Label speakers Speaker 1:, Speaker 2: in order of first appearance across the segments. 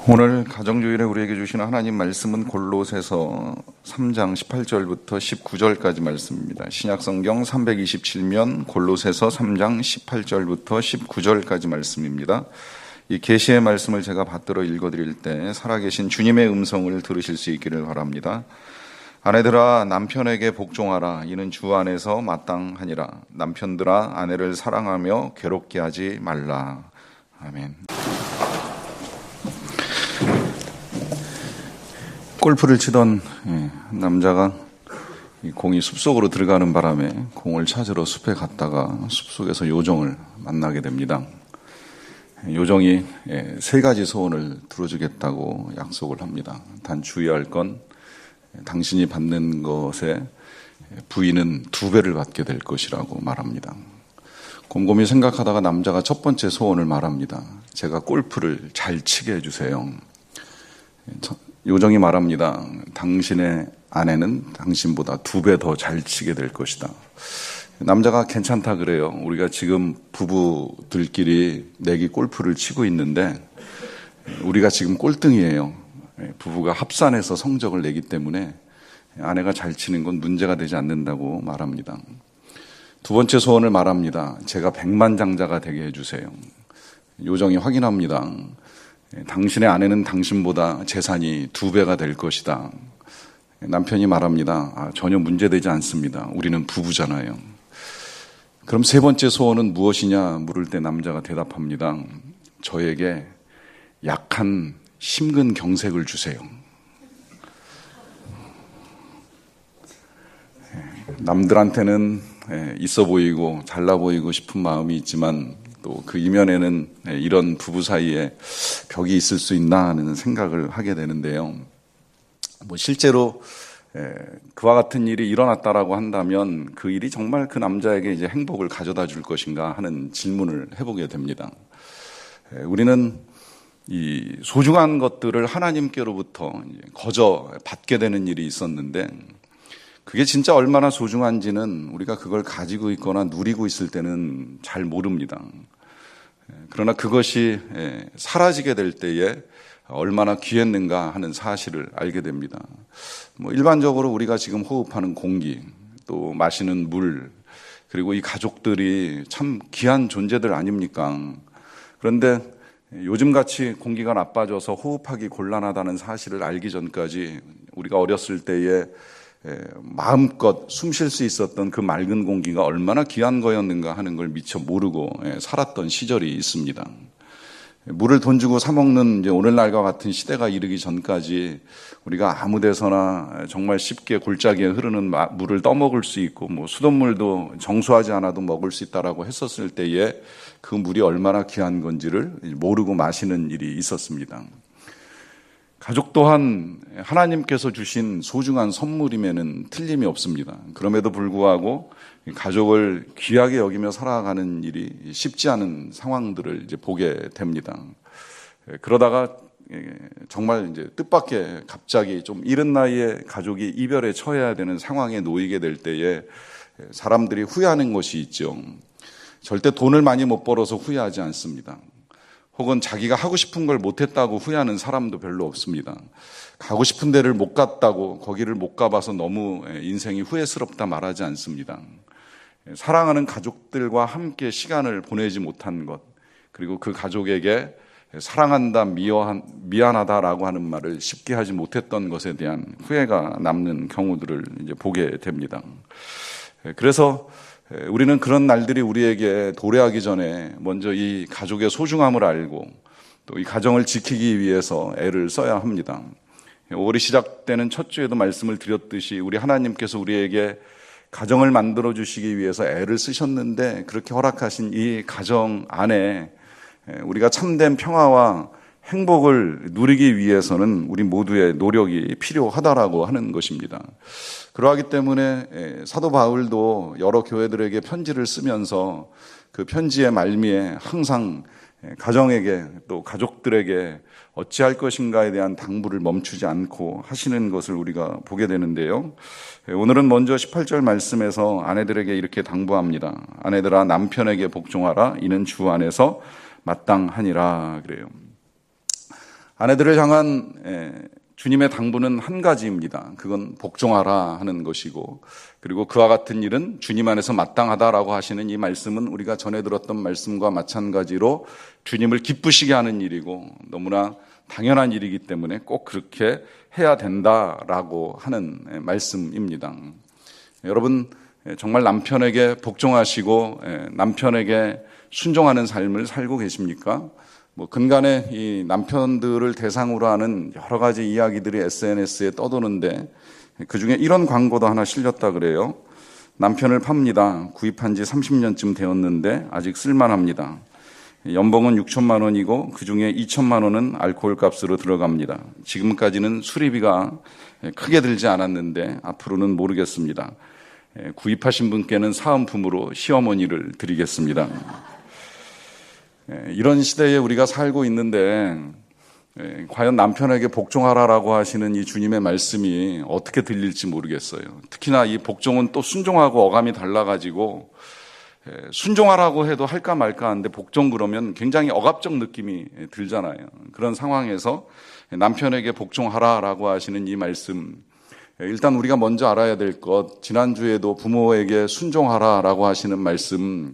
Speaker 1: 오늘 가정주일에 우리에게 주시는 하나님 말씀은 골로새서 3장 18절부터 19절까지 말씀입니다. 신약성경 327면 골로새서 3장 18절부터 19절까지 말씀입니다. 이 계시의 말씀을 제가 받들어 읽어드릴 때 살아계신 주님의 음성을 들으실 수 있기를 바랍니다. 아내들아 남편에게 복종하라. 이는 주 안에서 마땅하니라. 남편들아 아내를 사랑하며 괴롭게 하지 말라. 아멘. 골프를 치던 남자가 공이 숲속으로 들어가는 바람에 공을 찾으러 숲에 갔다가 숲속에서 요정을 만나게 됩니다. 요정이 3가지 소원을 들어주겠다고 약속을 합니다. 단 주의할 건 당신이 받는 것에 부인은 2배를 받게 될 것이라고 말합니다. 곰곰이 생각하다가 남자가 첫 번째 소원을 말합니다. 제가 골프를 잘 치게 해주세요. 요정이 말합니다. 당신의 아내는 당신보다 2배 더 잘 치게 될 것이다. 남자가 괜찮다 그래요. 우리가 지금 부부들끼리 내기 골프를 치고 있는데 우리가 지금 꼴등이에요. 부부가 합산해서 성적을 내기 때문에 아내가 잘 치는 건 문제가 되지 않는다고 말합니다. 2번째 소원을 말합니다. 제가 백만장자가 되게 해주세요. 요정이 확인합니다. 당신의 아내는 당신보다 재산이 2배가 될 것이다. 남편이 말합니다. 전혀 문제되지 않습니다. 우리는 부부잖아요. 그럼 3번째 소원은 무엇이냐 물을 때 남자가 대답합니다. 저에게 약한 심근경색을 주세요. 남들한테는 있어 보이고 잘나 보이고 싶은 마음이 있지만 또 그 이면에는 이런 부부 사이에 벽이 있을 수 있나 하는 생각을 하게 되는데요. 실제로 그와 같은 일이 일어났다라고 한다면 그 일이 정말 그 남자에게 이제 행복을 가져다 줄 것인가 하는 질문을 해보게 됩니다. 우리는 이 소중한 것들을 하나님께로부터 거저 받게 되는 일이 있었는데 그게 진짜 얼마나 소중한지는 우리가 그걸 가지고 있거나 누리고 있을 때는 잘 모릅니다. 그러나 그것이 사라지게 될 때에 얼마나 귀했는가 하는 사실을 알게 됩니다. 일반적으로 우리가 지금 호흡하는 공기, 또 마시는 물, 그리고 이 가족들이 참 귀한 존재들 아닙니까? 그런데 요즘같이 공기가 나빠져서 호흡하기 곤란하다는 사실을 알기 전까지 우리가 어렸을 때에 마음껏 숨 쉴 수 있었던 그 맑은 공기가 얼마나 귀한 거였는가 하는 걸 미처 모르고 살았던 시절이 있습니다. 물을 돈 주고 사 먹는 이제 오늘날과 같은 시대가 이르기 전까지 우리가 아무 데서나 정말 쉽게 골짜기에 흐르는 물을 떠먹을 수 있고 수돗물도 정수하지 않아도 먹을 수 있다라고 했었을 때에 그 물이 얼마나 귀한 건지를 모르고 마시는 일이 있었습니다. 가족 또한 하나님께서 주신 소중한 선물임에는 틀림이 없습니다. 그럼에도 불구하고 가족을 귀하게 여기며 살아가는 일이 쉽지 않은 상황들을 이제 보게 됩니다. 그러다가 정말 이제 뜻밖의 갑자기 좀 이른 나이에 가족이 이별에 처해야 되는 상황에 놓이게 될 때에 사람들이 후회하는 것이 있죠. 절대 돈을 많이 못 벌어서 후회하지 않습니다. 혹은 자기가 하고 싶은 걸 못했다고 후회하는 사람도 별로 없습니다. 가고 싶은 데를 못 갔다고 거기를 못 가봐서 너무 인생이 후회스럽다 말하지 않습니다. 사랑하는 가족들과 함께 시간을 보내지 못한 것, 그리고 그 가족에게 사랑한다, 미안하다라고 하는 말을 쉽게 하지 못했던 것에 대한 후회가 남는 경우들을 이제 보게 됩니다. 그래서 우리는 그런 날들이 우리에게 도래하기 전에 먼저 이 가족의 소중함을 알고 또 이 가정을 지키기 위해서 애를 써야 합니다. 5월이 시작되는 첫 주에도 말씀을 드렸듯이 우리 하나님께서 우리에게 가정을 만들어 주시기 위해서 애를 쓰셨는데 그렇게 허락하신 이 가정 안에 우리가 참된 평화와 행복을 누리기 위해서는 우리 모두의 노력이 필요하다라고 하는 것입니다. 그러하기 때문에 사도 바울도 여러 교회들에게 편지를 쓰면서 그 편지의 말미에 항상 가정에게 또 가족들에게 어찌할 것인가에 대한 당부를 멈추지 않고 하시는 것을 우리가 보게 되는데요. 오늘은 먼저 18절 말씀에서 아내들에게 이렇게 당부합니다. 아내들아 남편에게 복종하라. 이는 주 안에서 마땅하니라 그래요. 아내들을 향한 주님의 당부는 한 가지입니다. 그건 복종하라 하는 것이고, 그리고 그와 같은 일은 주님 안에서 마땅하다라고 하시는 이 말씀은 우리가 전에 들었던 말씀과 마찬가지로 주님을 기쁘시게 하는 일이고 너무나 당연한 일이기 때문에 꼭 그렇게 해야 된다라고 하는 말씀입니다. 여러분, 정말 남편에게 복종하시고 남편에게 순종하는 삶을 살고 계십니까? 근간에 이 남편들을 대상으로 하는 여러 가지 이야기들이 SNS에 떠도는데 그중에 이런 광고도 하나 실렸다 그래요. 남편을 팝니다. 구입한 지 30년쯤 되었는데 아직 쓸만합니다. 연봉은 6천만 원이고 그중에 2천만 원은 알코올 값으로 들어갑니다. 지금까지는 수리비가 크게 들지 않았는데 앞으로는 모르겠습니다. 구입하신 분께는 사은품으로 시어머니를 드리겠습니다. 이런 시대에 우리가 살고 있는데 과연 남편에게 복종하라라고 하시는 이 주님의 말씀이 어떻게 들릴지 모르겠어요. 특히나 이 복종은 또 순종하고 어감이 달라가지고 순종하라고 해도 할까 말까 하는데 복종 그러면 굉장히 억압적 느낌이 들잖아요. 그런 상황에서 남편에게 복종하라라고 하시는 이 말씀, 일단 우리가 먼저 알아야 될 것, 지난주에도 부모에게 순종하라라고 하시는 말씀,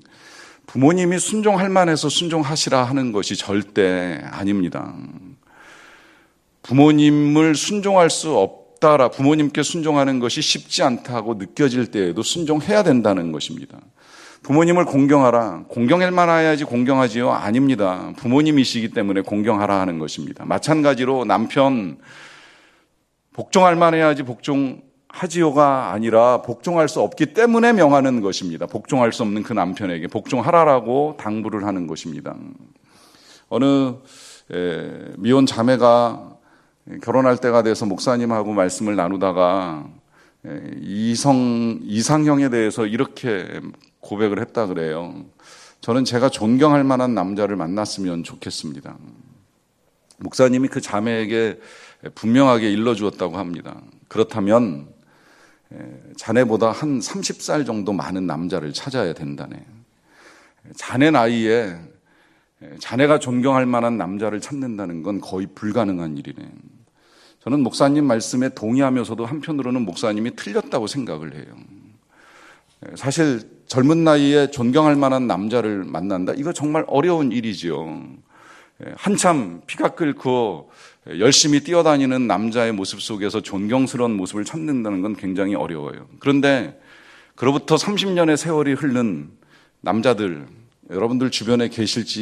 Speaker 1: 부모님이 순종할 만해서 순종하시라 하는 것이 절대 아닙니다. 부모님을 순종할 수 없다라, 부모님께 순종하는 것이 쉽지 않다고 느껴질 때에도 순종해야 된다는 것입니다. 부모님을 공경하라, 공경할 만해야지 공경하지요? 아닙니다. 부모님이시기 때문에 공경하라 하는 것입니다. 마찬가지로 남편 복종할 만해야지 복종하지요가 아니라 복종할 수 없기 때문에 명하는 것입니다. 복종할 수 없는 그 남편에게 복종하라라고 당부를 하는 것입니다. 어느 미혼 자매가 결혼할 때가 돼서 목사님하고 말씀을 나누다가 이상형에 대해서 이렇게 고백을 했다 그래요. 저는 제가 존경할 만한 남자를 만났으면 좋겠습니다. 목사님이 그 자매에게 분명하게 일러주었다고 합니다. 그렇다면 자네보다 한 30살 정도 많은 남자를 찾아야 된다네. 자네 나이에 자네가 존경할 만한 남자를 찾는다는 건 거의 불가능한 일이네. 저는 목사님 말씀에 동의하면서도 한편으로는 목사님이 틀렸다고 생각을 해요. 사실 젊은 나이에 존경할 만한 남자를 만난다? 이거 정말 어려운 일이지요. 한참 피가 끓고 열심히 뛰어다니는 남자의 모습 속에서 존경스러운 모습을 찾는다는 건 굉장히 어려워요. 그런데 그로부터 30년의 세월이 흐른 남자들, 여러분들 주변에 계실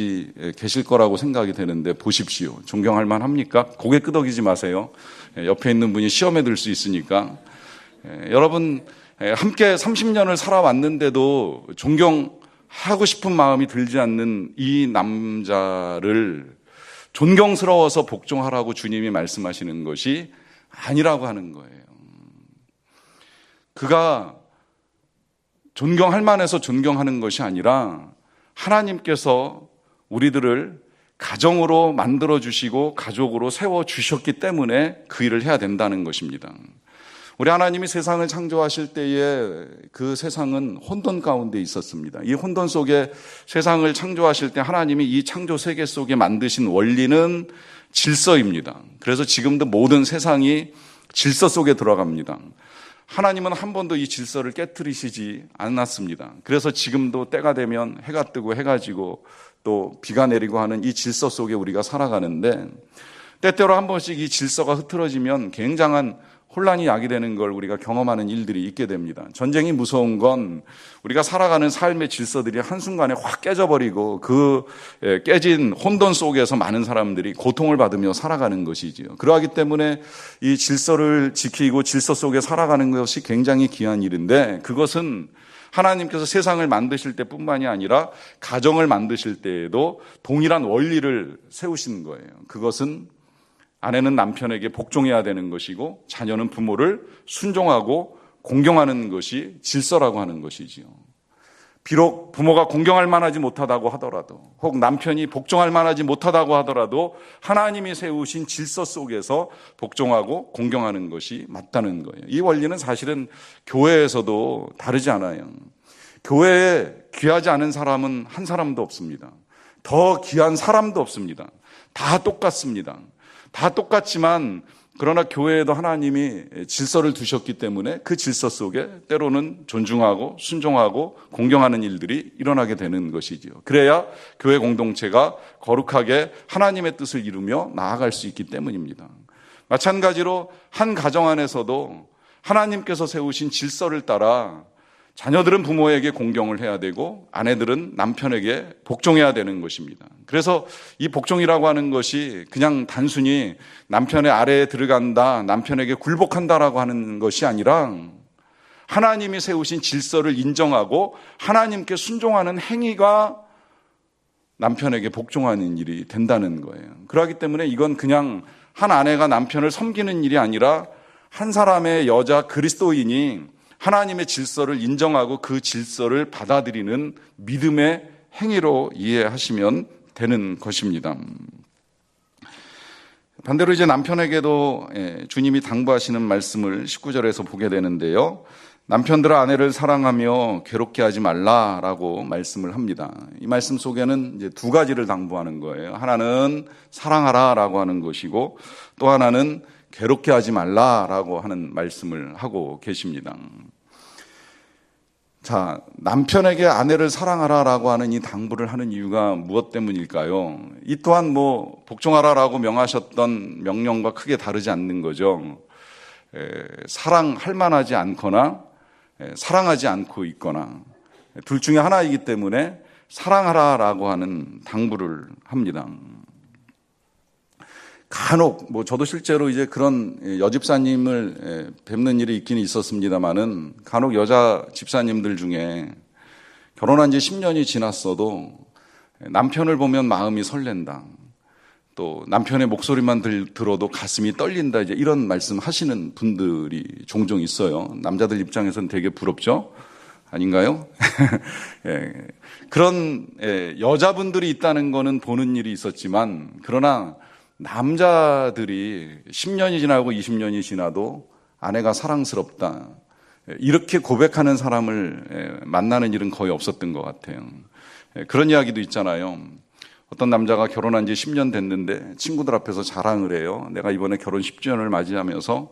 Speaker 1: 거라고 생각이 되는데 보십시오. 존경할 만합니까? 고개 끄덕이지 마세요. 옆에 있는 분이 시험에 들 수 있으니까. 여러분 함께 30년을 살아왔는데도 존경하고 싶은 마음이 들지 않는 이 남자를 존경스러워서 복종하라고 주님이 말씀하시는 것이 아니라고 하는 거예요. 그가 존경할 만해서 존경하는 것이 아니라 하나님께서 우리들을 가정으로 만들어주시고 가족으로 세워주셨기 때문에 그 일을 해야 된다는 것입니다. 우리 하나님이 세상을 창조하실 때에 그 세상은 혼돈 가운데 있었습니다. 이 혼돈 속에 세상을 창조하실 때 하나님이 이 창조 세계 속에 만드신 원리는 질서입니다. 그래서 지금도 모든 세상이 질서 속에 들어갑니다. 하나님은 한 번도 이 질서를 깨트리시지 않았습니다. 그래서 지금도 때가 되면 해가 뜨고 해가 지고 또 비가 내리고 하는 이 질서 속에 우리가 살아가는데 때때로 한 번씩 이 질서가 흐트러지면 굉장한 혼란이 야기되는 걸 우리가 경험하는 일들이 있게 됩니다. 전쟁이 무서운 건 우리가 살아가는 삶의 질서들이 한순간에 확 깨져버리고 그 깨진 혼돈 속에서 많은 사람들이 고통을 받으며 살아가는 것이지요. 그러하기 때문에 이 질서를 지키고 질서 속에 살아가는 것이 굉장히 귀한 일인데 그것은 하나님께서 세상을 만드실 때뿐만이 아니라 가정을 만드실 때에도 동일한 원리를 세우시는 거예요. 그것은 아내는 남편에게 복종해야 되는 것이고 자녀는 부모를 순종하고 공경하는 것이 질서라고 하는 것이지요. 비록 부모가 공경할 만하지 못하다고 하더라도 혹 남편이 복종할 만하지 못하다고 하더라도 하나님이 세우신 질서 속에서 복종하고 공경하는 것이 맞다는 거예요. 이 원리는 사실은 교회에서도 다르지 않아요. 교회에 귀하지 않은 사람은 한 사람도 없습니다. 더 귀한 사람도 없습니다. 다 똑같습니다. 다 똑같지만 그러나 교회에도 하나님이 질서를 두셨기 때문에 그 질서 속에 때로는 존중하고 순종하고 공경하는 일들이 일어나게 되는 것이지요. 그래야 교회 공동체가 거룩하게 하나님의 뜻을 이루며 나아갈 수 있기 때문입니다. 마찬가지로 한 가정 안에서도 하나님께서 세우신 질서를 따라 자녀들은 부모에게 공경을 해야 되고 아내들은 남편에게 복종해야 되는 것입니다. 그래서 이 복종이라고 하는 것이 그냥 단순히 남편의 아래에 들어간다, 남편에게 굴복한다라고 하는 것이 아니라 하나님이 세우신 질서를 인정하고 하나님께 순종하는 행위가 남편에게 복종하는 일이 된다는 거예요. 그렇기 때문에 이건 그냥 한 아내가 남편을 섬기는 일이 아니라 한 사람의 여자 그리스도인이 하나님의 질서를 인정하고 그 질서를 받아들이는 믿음의 행위로 이해하시면 되는 것입니다. 반대로 이제 남편에게도 주님이 당부하시는 말씀을 19절에서 보게 되는데요. 남편들아 아내를 사랑하며 괴롭게 하지 말라라고 말씀을 합니다. 이 말씀 속에는 이제 두 가지를 당부하는 거예요. 하나는 사랑하라라고 하는 것이고 또 하나는 괴롭게 하지 말라라고 하는 말씀을 하고 계십니다. 자, 남편에게 아내를 사랑하라라고 하는 이 당부를 하는 이유가 무엇 때문일까요? 이 또한 복종하라라고 명하셨던 명령과 크게 다르지 않는 거죠. 사랑할 만하지 않거나 사랑하지 않고 있거나 둘 중에 하나이기 때문에 사랑하라라고 하는 당부를 합니다. 간혹 저도 실제로 이제 그런 여집사님을 뵙는 일이 있긴 있었습니다만은 간혹 여자 집사님들 중에 결혼한 지 10년이 지났어도 남편을 보면 마음이 설렌다. 또 남편의 목소리만 들어도 가슴이 떨린다. 이제 이런 말씀 하시는 분들이 종종 있어요. 남자들 입장에서는 되게 부럽죠? 아닌가요? 예, 그런 여자분들이 있다는 거는 보는 일이 있었지만 그러나 남자들이 10년이 지나고 20년이 지나도 아내가 사랑스럽다. 이렇게 고백하는 사람을 만나는 일은 거의 없었던 것 같아요. 그런 이야기도 있잖아요. 어떤 남자가 결혼한 지 10년 됐는데 친구들 앞에서 자랑을 해요. 내가 이번에 결혼 10주년을 맞이하면서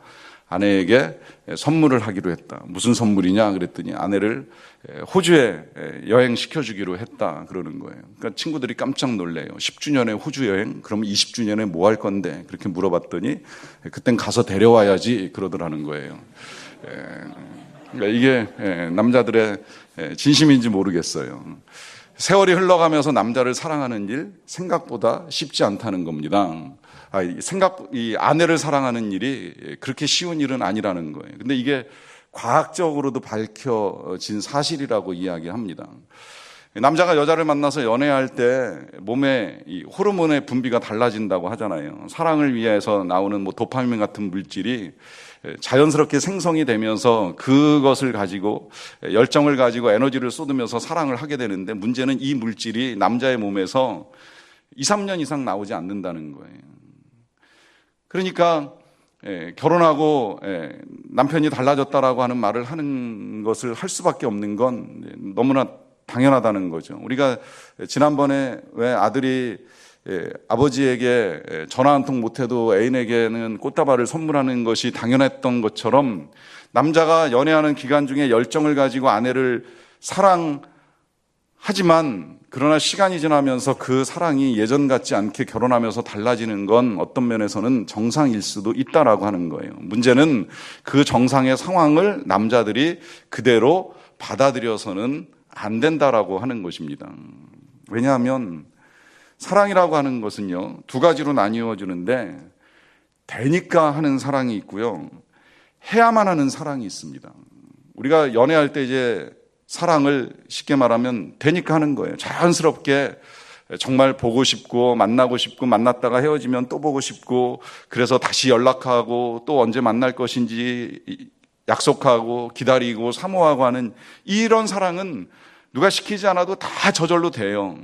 Speaker 1: 아내에게 선물을 하기로 했다. 무슨 선물이냐 그랬더니 아내를 호주에 여행시켜주기로 했다 그러는 거예요. 그러니까 친구들이 깜짝 놀래요. 10주년에 호주 여행? 그러면 20주년에 뭐 할 건데? 그렇게 물어봤더니 그땐 가서 데려와야지 그러더라는 거예요. 그러니까 이게 남자들의 진심인지 모르겠어요. 세월이 흘러가면서 남자를 사랑하는 일 생각보다 쉽지 않다는 겁니다. 이 아내를 사랑하는 일이 그렇게 쉬운 일은 아니라는 거예요. 근데 이게 과학적으로도 밝혀진 사실이라고 이야기합니다. 남자가 여자를 만나서 연애할 때 몸에 이 호르몬의 분비가 달라진다고 하잖아요. 사랑을 위해서 나오는 도파민 같은 물질이 자연스럽게 생성이 되면서 그것을 가지고 열정을 가지고 에너지를 쏟으면서 사랑을 하게 되는데 문제는 이 물질이 남자의 몸에서 2, 3년 이상 나오지 않는다는 거예요. 그러니까 결혼하고 남편이 달라졌다라고 하는 말을 하는 것을 할 수밖에 없는 건 너무나 당연하다는 거죠. 우리가 지난번에 왜 아들이 아버지에게 전화 한 통 못해도 애인에게는 꽃다발을 선물하는 것이 당연했던 것처럼 남자가 연애하는 기간 중에 열정을 가지고 아내를 사랑하지만 그러나 시간이 지나면서 그 사랑이 예전 같지 않게 결혼하면서 달라지는 건 어떤 면에서는 정상일 수도 있다라고 하는 거예요. 문제는 그 정상의 상황을 남자들이 그대로 받아들여서는 안 된다라고 하는 것입니다. 왜냐하면 사랑이라고 하는 것은요, 두 가지로 나뉘어지는데 되니까 하는 사랑이 있고요, 해야만 하는 사랑이 있습니다. 우리가 연애할 때 이제 사랑을 쉽게 말하면 되니까 하는 거예요. 자연스럽게 정말 보고 싶고 만나고 싶고 만났다가 헤어지면 또 보고 싶고 그래서 다시 연락하고 또 언제 만날 것인지 약속하고 기다리고 사모하고 하는 이런 사랑은 누가 시키지 않아도 다 저절로 돼요.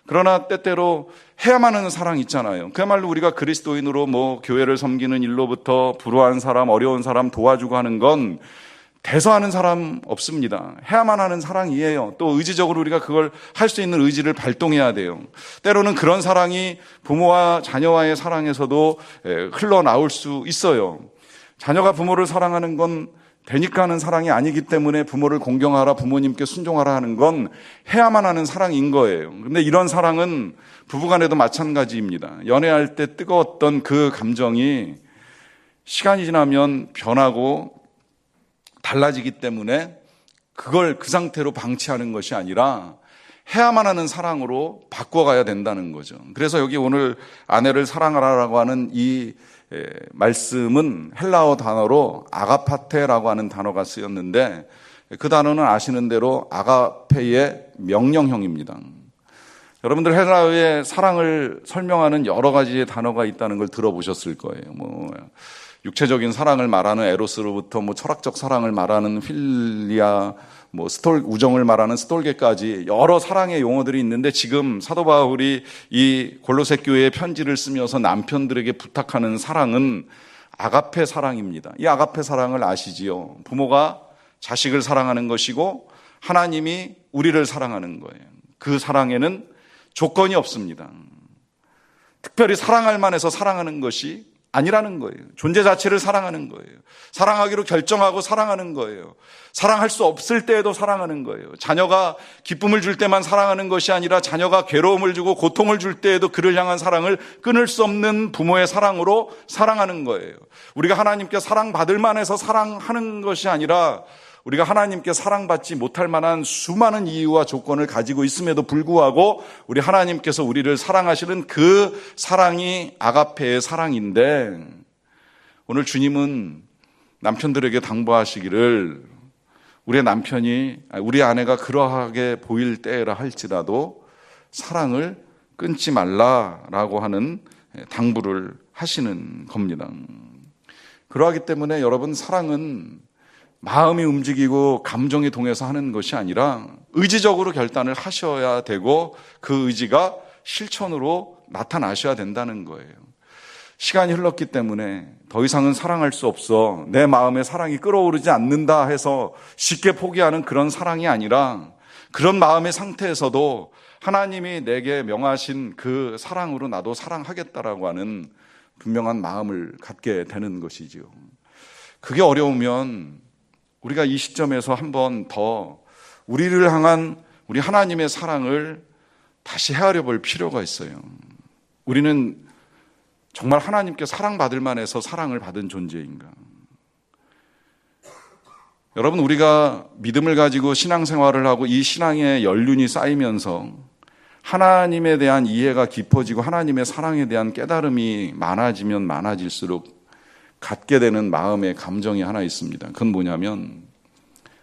Speaker 1: 그러나 때때로 해야만 하는 사랑 있잖아요. 그야말로 우리가 그리스도인으로 교회를 섬기는 일로부터 불우한 사람, 어려운 사람 도와주고 하는 건 대서하는 사람 없습니다. 해야만 하는 사랑이에요. 또 의지적으로 우리가 그걸 할 수 있는 의지를 발동해야 돼요. 때로는 그런 사랑이 부모와 자녀와의 사랑에서도 흘러나올 수 있어요. 자녀가 부모를 사랑하는 건 되니까 하는 사랑이 아니기 때문에 부모를 공경하라, 부모님께 순종하라 하는 건 해야만 하는 사랑인 거예요. 그런데 이런 사랑은 부부간에도 마찬가지입니다. 연애할 때 뜨거웠던 그 감정이 시간이 지나면 변하고 달라지기 때문에 그걸 그 상태로 방치하는 것이 아니라 해야만 하는 사랑으로 바꿔가야 된다는 거죠. 그래서 여기 오늘 아내를 사랑하라라고 하는 이 말씀은 헬라어 단어로 아가파테라고 하는 단어가 쓰였는데 그 단어는 아시는 대로 아가페의 명령형입니다. 여러분들 헬라어의 사랑을 설명하는 여러 가지의 단어가 있다는 걸 들어보셨을 거예요. 육체적인 사랑을 말하는 에로스로부터 철학적 사랑을 말하는 필리아, 우정을 말하는 스톨게까지 여러 사랑의 용어들이 있는데 지금 사도 바울이 이 골로새 교회에 편지를 쓰면서 남편들에게 부탁하는 사랑은 아가페 사랑입니다. 이 아가페 사랑을 아시지요? 부모가 자식을 사랑하는 것이고 하나님이 우리를 사랑하는 거예요. 그 사랑에는 조건이 없습니다. 특별히 사랑할 만해서 사랑하는 것이 아니라는 거예요. 존재 자체를 사랑하는 거예요. 사랑하기로 결정하고 사랑하는 거예요. 사랑할 수 없을 때에도 사랑하는 거예요. 자녀가 기쁨을 줄 때만 사랑하는 것이 아니라 자녀가 괴로움을 주고 고통을 줄 때에도 그를 향한 사랑을 끊을 수 없는 부모의 사랑으로 사랑하는 거예요. 우리가 하나님께 사랑받을 만해서 사랑하는 것이 아니라 우리가 하나님께 사랑받지 못할 만한 수많은 이유와 조건을 가지고 있음에도 불구하고 우리 하나님께서 우리를 사랑하시는 그 사랑이 아가페의 사랑인데 오늘 주님은 남편들에게 당부하시기를 우리 아내가 그러하게 보일 때라 할지라도 사랑을 끊지 말라라고 하는 당부를 하시는 겁니다. 그러하기 때문에 여러분 사랑은 마음이 움직이고 감정이 동해서 하는 것이 아니라 의지적으로 결단을 하셔야 되고 그 의지가 실천으로 나타나셔야 된다는 거예요. 시간이 흘렀기 때문에 더 이상은 사랑할 수 없어, 내 마음에 사랑이 끓어오르지 않는다 해서 쉽게 포기하는 그런 사랑이 아니라 그런 마음의 상태에서도 하나님이 내게 명하신 그 사랑으로 나도 사랑하겠다라고 하는 분명한 마음을 갖게 되는 것이지요. 그게 어려우면 우리가 이 시점에서 한 번 더 우리를 향한 우리 하나님의 사랑을 다시 헤아려 볼 필요가 있어요. 우리는 정말 하나님께 사랑받을 만해서 사랑을 받은 존재인가? 여러분, 우리가 믿음을 가지고 신앙생활을 하고 이 신앙의 연륜이 쌓이면서 하나님에 대한 이해가 깊어지고 하나님의 사랑에 대한 깨달음이 많아지면 많아질수록 갖게 되는 마음의 감정이 하나 있습니다. 그건 뭐냐면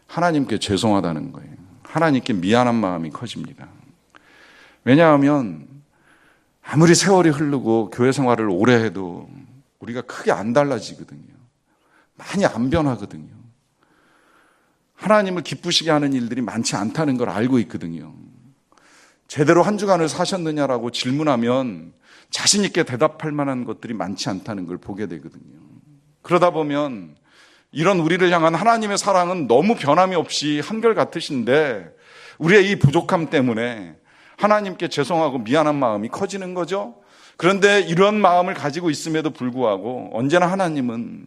Speaker 1: 하나님께 죄송하다는 거예요. 하나님께 미안한 마음이 커집니다. 왜냐하면 아무리 세월이 흐르고 교회 생활을 오래 해도 우리가 크게 안 달라지거든요. 많이 안 변하거든요. 하나님을 기쁘시게 하는 일들이 많지 않다는 걸 알고 있거든요. 제대로 한 주간을 사셨느냐라고 질문하면 자신 있게 대답할 만한 것들이 많지 않다는 걸 보게 되거든요. 그러다 보면 이런 우리를 향한 하나님의 사랑은 너무 변함이 없이 한결같으신데 우리의 이 부족함 때문에 하나님께 죄송하고 미안한 마음이 커지는 거죠. 그런데 이런 마음을 가지고 있음에도 불구하고 언제나 하나님은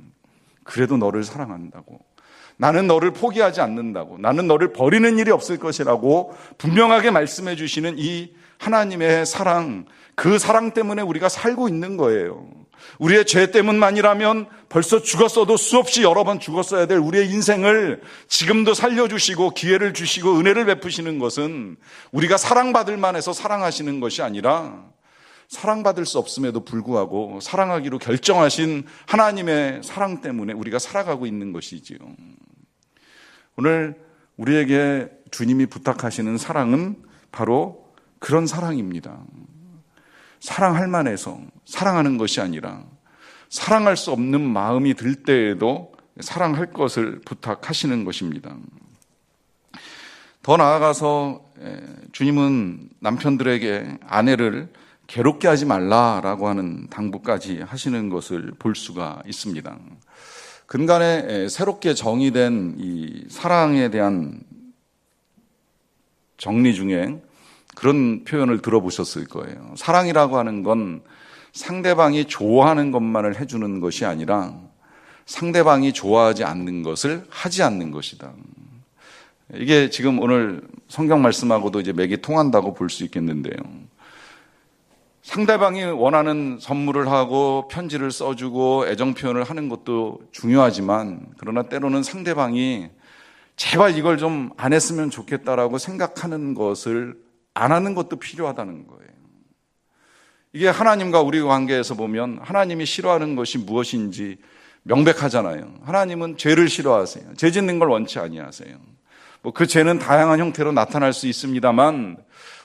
Speaker 1: 그래도 너를 사랑한다고, 나는 너를 포기하지 않는다고, 나는 너를 버리는 일이 없을 것이라고 분명하게 말씀해 주시는 이 하나님의 사랑, 그 사랑 때문에 우리가 살고 있는 거예요. 우리의 죄 때문만이라면 벌써 죽었어도 수없이 여러 번 죽었어야 될 우리의 인생을 지금도 살려주시고 기회를 주시고 은혜를 베푸시는 것은 우리가 사랑받을 만해서 사랑하시는 것이 아니라 사랑받을 수 없음에도 불구하고 사랑하기로 결정하신 하나님의 사랑 때문에 우리가 살아가고 있는 것이지요. 오늘 우리에게 주님이 부탁하시는 사랑은 바로 그런 사랑입니다. 사랑할 만해서 사랑하는 것이 아니라 사랑할 수 없는 마음이 들 때에도 사랑할 것을 부탁하시는 것입니다. 더 나아가서 주님은 남편들에게 아내를 괴롭게 하지 말라라고 하는 당부까지 하시는 것을 볼 수가 있습니다. 근간에 새롭게 정의된 이 사랑에 대한 정리 중에 그런 표현을 들어보셨을 거예요. 사랑이라고 하는 건 상대방이 좋아하는 것만을 해주는 것이 아니라 상대방이 좋아하지 않는 것을 하지 않는 것이다. 이게 지금 오늘 성경 말씀하고도 이제 맥이 통한다고 볼 수 있겠는데요. 상대방이 원하는 선물을 하고 편지를 써주고 애정 표현을 하는 것도 중요하지만, 그러나 때로는 상대방이 제발 이걸 좀 안 했으면 좋겠다라고 생각하는 것을 안 하는 것도 필요하다는 거예요. 이게 하나님과 우리 관계에서 보면 하나님이 싫어하는 것이 무엇인지 명백하잖아요. 하나님은 죄를 싫어하세요. 죄 짓는 걸 원치 아니하세요. 그 죄는 다양한 형태로 나타날 수 있습니다만,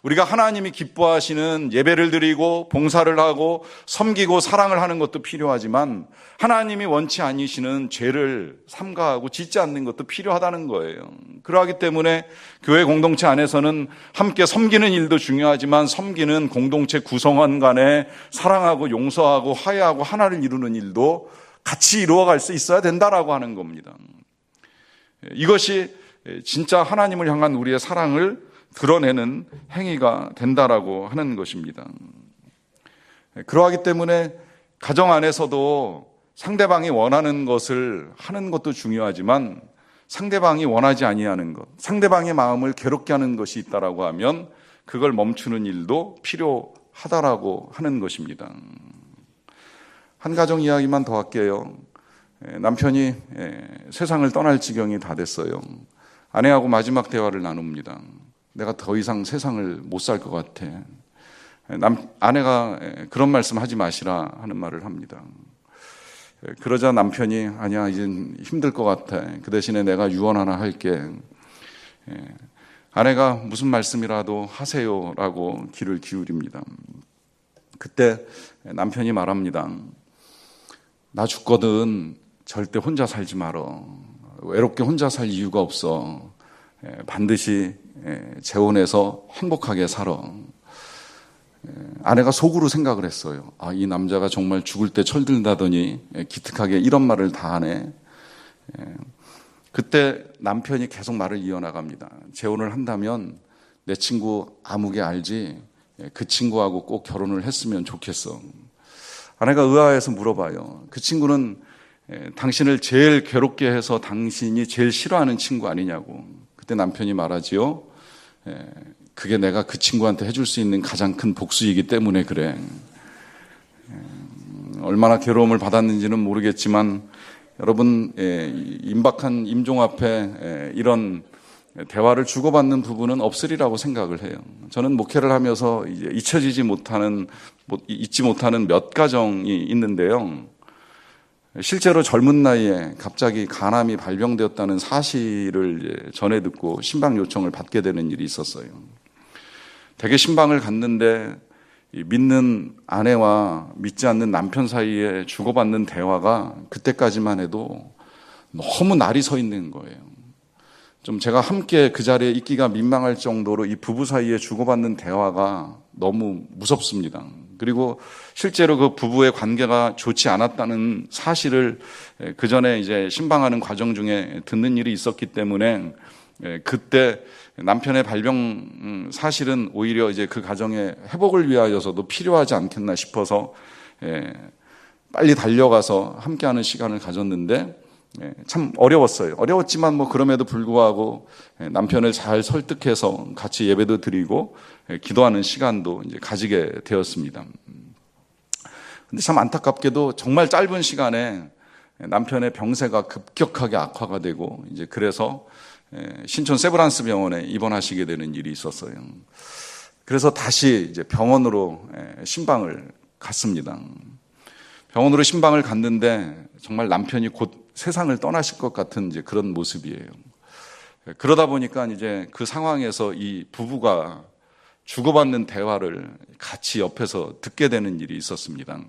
Speaker 1: 우리가 하나님이 기뻐하시는 예배를 드리고 봉사를 하고 섬기고 사랑을 하는 것도 필요하지만, 하나님이 원치 않으시는 죄를 삼가하고 짓지 않는 것도 필요하다는 거예요. 그러하기 때문에 교회 공동체 안에서는 함께 섬기는 일도 중요하지만, 섬기는 공동체 구성원 간에 사랑하고 용서하고 화해하고 하나를 이루는 일도 같이 이루어갈 수 있어야 된다라고 하는 겁니다. 이것이 진짜 하나님을 향한 우리의 사랑을 드러내는 행위가 된다라고 하는 것입니다. 그러하기 때문에 가정 안에서도 상대방이 원하는 것을 하는 것도 중요하지만, 상대방이 원하지 아니하는 것, 상대방의 마음을 괴롭게 하는 것이 있다라고 하면 그걸 멈추는 일도 필요하다라고 하는 것입니다. 한 가정 이야기만 더 할게요. 남편이 세상을 떠날 지경이 다 됐어요. 아내하고 마지막 대화를 나눕니다. 내가 더 이상 세상을 못 살 것 같아. 아내가 그런 말씀 하지 마시라 하는 말을 합니다. 그러자 남편이 아니야, 이젠 힘들 것 같아. 그 대신에 내가 유언 하나 할게. 아내가 무슨 말씀이라도 하세요라고 귀를 기울입니다. 그때 남편이 말합니다. 나 죽거든 절대 혼자 살지 말어. 외롭게 혼자 살 이유가 없어. 반드시 재혼해서 행복하게 살아. 아내가 속으로 생각을 했어요. 아, 이 남자가 정말 죽을 때 철들다더니 기특하게 이런 말을 다 하네. 그때 남편이 계속 말을 이어나갑니다. 재혼을 한다면 내 친구 아무개 알지? 그 친구하고 꼭 결혼을 했으면 좋겠어. 아내가 의아해서 물어봐요. 그 친구는 당신을 제일 괴롭게 해서 당신이 제일 싫어하는 친구 아니냐고. 그때 남편이 말하지요. 그게 내가 그 친구한테 해줄 수 있는 가장 큰 복수이기 때문에 그래. 얼마나 괴로움을 받았는지는 모르겠지만, 여러분, 임박한 임종 앞에 이런 대화를 주고받는 부분은 없으리라고 생각을 해요. 저는 목회를 하면서 이제 잊지 못하는 몇 가정이 있는데요. 실제로 젊은 나이에 갑자기 간암이 발병되었다는 사실을 전해 듣고 신방 요청을 받게 되는 일이 있었어요. 대개 신방을 갔는데 믿는 아내와 믿지 않는 남편 사이에 주고받는 대화가 그때까지만 해도 너무 날이 서 있는 거예요. 좀 제가 함께 그 자리에 있기가 민망할 정도로 이 부부 사이에 주고받는 대화가 너무 무섭습니다. 그리고 실제로 그 부부의 관계가 좋지 않았다는 사실을 그 전에 이제 신방하는 과정 중에 듣는 일이 있었기 때문에, 그때 남편의 발병 사실은 오히려 이제 그 가정의 회복을 위하여서도 필요하지 않겠나 싶어서 빨리 달려가서 함께하는 시간을 가졌는데, 참 어려웠어요. 어려웠지만 그럼에도 불구하고 남편을 잘 설득해서 같이 예배도 드리고 기도하는 시간도 이제 가지게 되었습니다. 근데 참 안타깝게도 정말 짧은 시간에 남편의 병세가 급격하게 악화가 되고, 이제 그래서 신촌 세브란스 병원에 입원하시게 되는 일이 있었어요. 그래서 다시 이제 병원으로 신방을 갔습니다. 병원으로 신방을 갔는데 정말 남편이 곧 세상을 떠나실 것 같은 이제 그런 모습이에요. 그러다 보니까 이제 그 상황에서 이 부부가 주고받는 대화를 같이 옆에서 듣게 되는 일이 있었습니다.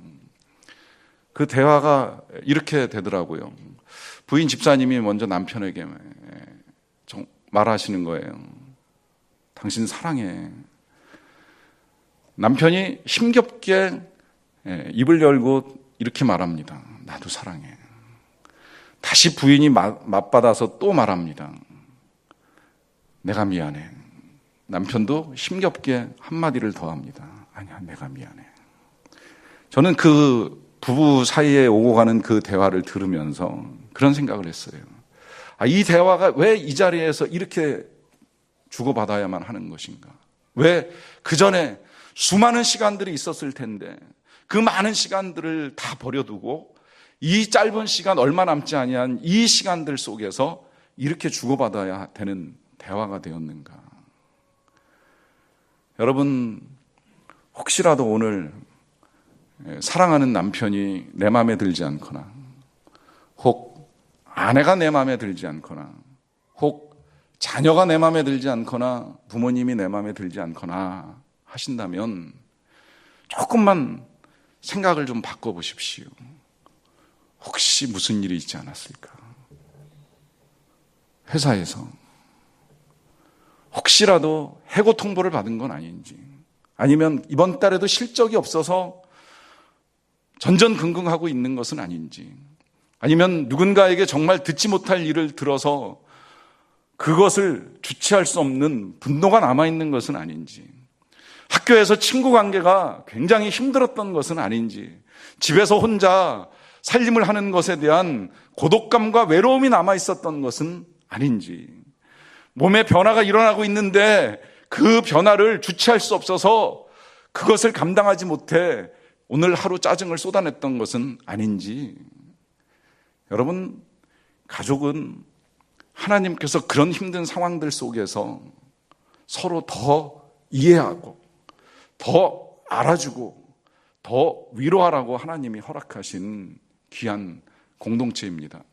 Speaker 1: 그 대화가 이렇게 되더라고요. 부인 집사님이 먼저 남편에게 말하시는 거예요. 당신 사랑해. 남편이 힘겹게 입을 열고 이렇게 말합니다. 나도 사랑해. 다시 부인이 맞받아서 또 말합니다. 내가 미안해. 남편도 힘겹게 한마디를 더 합니다. 아니야, 내가 미안해. 저는 그 부부 사이에 오고 가는 그 대화를 들으면서 그런 생각을 했어요. 이 대화가 왜 이 자리에서 이렇게 주고받아야만 하는 것인가? 왜 그 전에 수많은 시간들이 있었을 텐데 그 많은 시간들을 다 버려두고 이 짧은 시간, 얼마 남지 아니한 이 시간들 속에서 이렇게 주고받아야 되는 대화가 되었는가? 여러분, 혹시라도 오늘 사랑하는 남편이 내 마음에 들지 않거나, 혹 아내가 내 마음에 들지 않거나, 혹 자녀가 내 마음에 들지 않거나, 부모님이 내 마음에 들지 않거나 하신다면 조금만 생각을 좀 바꿔보십시오. 혹시 무슨 일이 있지 않았을까? 회사에서 혹시라도 해고 통보를 받은 건 아닌지, 아니면 이번 달에도 실적이 없어서 전전긍긍하고 있는 것은 아닌지, 아니면 누군가에게 정말 듣지 못할 일을 들어서 그것을 주체할 수 없는 분노가 남아있는 것은 아닌지, 학교에서 친구 관계가 굉장히 힘들었던 것은 아닌지, 집에서 혼자 살림을 하는 것에 대한 고독감과 외로움이 남아있었던 것은 아닌지, 몸에 변화가 일어나고 있는데 그 변화를 주체할 수 없어서 그것을 감당하지 못해 오늘 하루 짜증을 쏟아냈던 것은 아닌지. 여러분, 가족은 하나님께서 그런 힘든 상황들 속에서 서로 더 이해하고 더 알아주고 더 위로하라고 하나님이 허락하신 귀한 공동체입니다.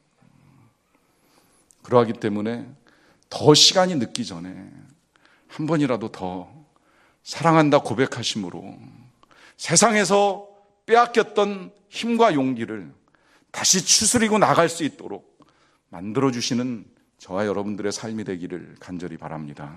Speaker 1: 그러하기 때문에 더 시간이 늦기 전에 한 번이라도 더 사랑한다 고백하심으로 세상에서 빼앗겼던 힘과 용기를 다시 추스리고 나갈 수 있도록 만들어주시는 저와 여러분들의 삶이 되기를 간절히 바랍니다.